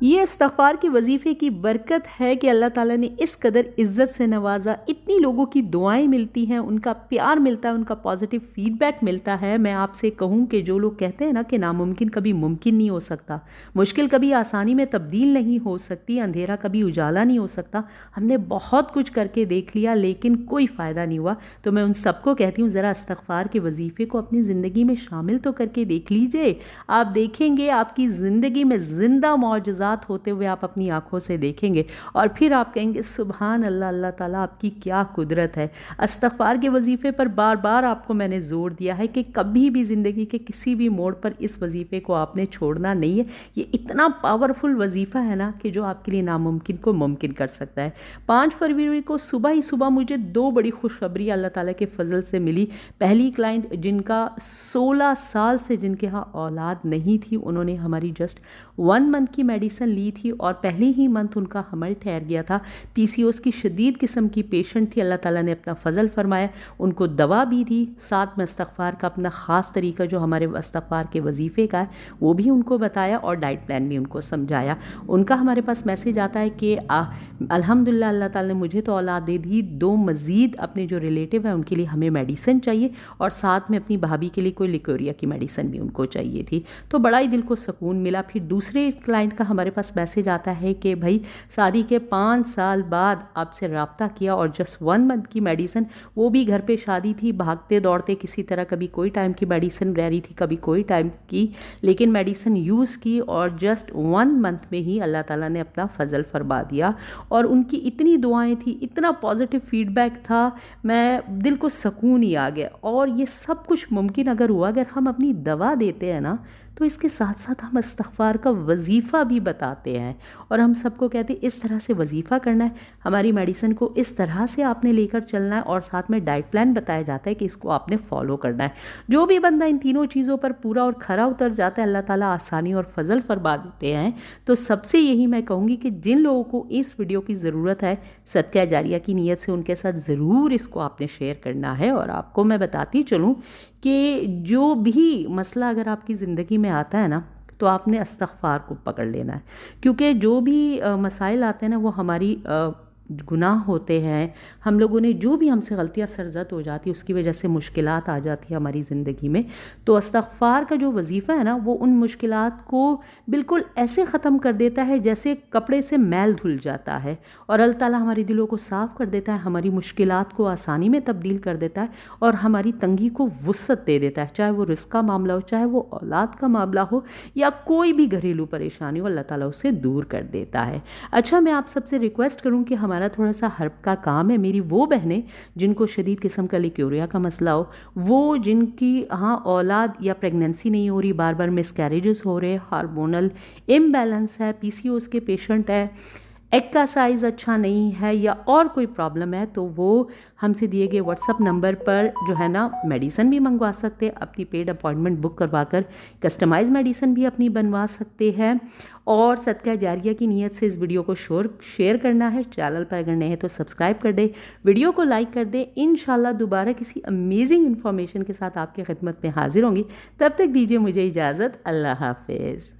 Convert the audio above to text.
ये इस्तग़फ़ार के वजीफ़े की बरकत है कि अल्लाह ताला ने इस कदर इज़्ज़त से नवाज़ा, इतनी लोगों की दुआएं मिलती हैं, उनका प्यार मिलता है, उनका पॉजिटिव फीडबैक मिलता है। मैं आपसे कहूँ कि जो लोग कहते हैं ना कि नामुमकिन कभी मुमकिन नहीं हो सकता, मुश्किल कभी आसानी में तब्दील नहीं हो सकती, अंधेरा कभी उजाला नहीं हो सकता। हमने बहुत कुछ करके देख लिया लेकिन कोई फ़ायदा नहीं हुआ। तो मैं उन सबको कहती हूँ, ज़रा इस्तग़फ़ार के वजीफ़े को अपनी ज़िंदगी में शामिल तो करके देख लीजिए। आप देखेंगे आपकी ज़िंदगी में ज़िंदा मौजज़ात होते हुए आप अपनी आंखों से देखेंगे और फिर आप कहेंगे सुभान अल्लाह, अल्लाह ताला आपकी क्या कुदरत है। इस्तग़फ़ार के वजीफ़े पर बार बार आपको मैंने ज़ोर दिया है कि कभी भी ज़िंदगी के किसी भी मोड़ पर इस वजीफ़े को आपने छोड़ना नहीं है। ये इतना पावरफुल वजीफ़ा है ना कि जो आपके लिए नामुमकिन को मुमकिन कर सकता है। 5 फरवरी को सुबह ही सुबह मुझे 2 बड़ी खुशखबरी अल्लाह ताला के फ़ज़ल से मिली। पहली क्लाइंट जिनका 16 साल से जिनके यहाँ औलाद नहीं थी, उन्होंने हमारी जस्ट 1 मंथ की मेडिसिन ली थी और पहले ही मंथ उनका हमल ठहर गया था। पीसीओएस की शदीद किस्म की पेशेंट थी। अल्लाह ताला ने अपना फ़ज़ल फरमाया, उनको दवा भी दी, साथ में इस्तग़फ़ार का अपना ख़ास तरीका जो हमारे इस्तग़फ़ार के वजीफ़े का है वो भी उनको बताया और डाइट प्लान भी उनको समझाया। उनका हमारे पास मैसेज आता है कि अल्हम्दुलिल्लाह अल्लाह ताला ने मुझे तो औलाद दे दी, 2 मज़ीद अपने जो रिलेटिव हैं उनके लिए हमें मेडिसिन चाहिए और साथ में अपनी भाभी के लिए कोई लिकोरिया की मेडिसिन भी उनको चाहिए थी। तो बड़ा ही दिल को सुकून मिला। फिर दूसरे क्लाइंट का हमारे पास मैसेज आता है कि भाई शादी के 5 साल बाद आपसे रब्ता किया और जस्ट 1 मंथ की मेडिसिन, वो भी घर पे शादी थी, भागते दौड़ते किसी तरह, कभी कोई टाइम की मेडिसिन रह रही थी, कभी कोई टाइम की, लेकिन मेडिसिन यूज़ की और जस्ट 1 मंथ में ही अल्लाह ताला ने अपना फ़ज़ल फरमा दिया। और उनकी इतनी दुआएं थी, इतना पॉजिटिव फीडबैक था, मैं दिल को सुकून ही आ गया। और ये सब कुछ मुमकिन अगर हुआ अगर हम अपनी दवा देते हैं ना, तो इसके साथ साथ हम इस्तग़फ़ार का वजीफ़ा भी बताते हैं और हम सबको कहते हैं इस तरह से वजीफ़ा करना है, हमारी मेडिसिन को इस तरह से आपने लेकर चलना है और साथ में डाइट प्लान बताया जाता है कि इसको आपने फॉलो करना है। जो भी बंदा इन तीनों चीज़ों पर पूरा और खरा उतर जाता है, अल्लाह ताला आसानी और फ़ज़ल फरमा देते हैं। तो सबसे यही मैं कहूँगी कि जिन लोगों को इस वीडियो की ज़रूरत है, सदका जारिया की नीयत से उनके साथ ज़रूर इसको आपने शेयर करना है। और आपको मैं बताती चलूँ कि जो भी मसला अगर आपकी ज़िंदगी में आता है ना, तो आपने इस्तग़फ़ार को पकड़ लेना है, क्योंकि जो भी मसाइल आते हैं ना वो हमारी गुनाह होते हैं। हम लोगों ने जो भी हमसे गलतियाँ सरज़द हो जाती है उसकी वजह से मुश्किलात आ जाती है हमारी ज़िंदगी में। तो इस्तग़फ़ार का जो वजीफ़ा है ना वो उन मुश्किलात को बिल्कुल ऐसे ख़त्म कर देता है जैसे कपड़े से मैल धुल जाता है और अल्लाह ताला हमारे दिलों को साफ़ कर देता है, हमारी मुश्किलात को आसानी में तब्दील कर देता है और हमारी तंगी को वुसअत दे देता है। चाहे वो रिज़्क़ का मामला हो, चाहे वो औलाद का मामला हो या कोई भी घरेलू परेशानी हो, अल्लाह ताला उसे दूर कर देता है। अच्छा, मैं आप सबसे रिक्वेस्ट करूँ कि हमारा थोड़ा सा हर्ब का काम है। मेरी वो बहनें जिनको शदीद किस्म का लिकोरिया का मसला हो, वो जिनकी हाँ औलाद या प्रेगनेंसी नहीं हो रही, बार बार मिसकैरेजेस हो रहे, हार्मोनल इम्बैलेंस है, पीसीओएस के पेशेंट है, एग का साइज़ अच्छा नहीं है या और कोई प्रॉब्लम है, तो वो हमसे दिए गए व्हाट्सअप नंबर पर जो है ना मेडिसिन भी मंगवा सकते हैं, अपनी पेड अपॉइंटमेंट बुक करवा कर कस्टमाइज़ मेडिसिन भी अपनी बनवा सकते हैं। और सदका जारिया की नीयत से इस वीडियो को शेयर करना है। चैनल पर अगर नए हैं तो सब्सक्राइब कर दे, वीडियो को लाइक कर दे। इंशाल्लाह दोबारा किसी अमेजिंग इन्फॉर्मेशन के साथ आपकी खिदमत में हाजिर होंगी। तब तक दीजिए मुझे इजाज़त। अल्लाह हाफिज़।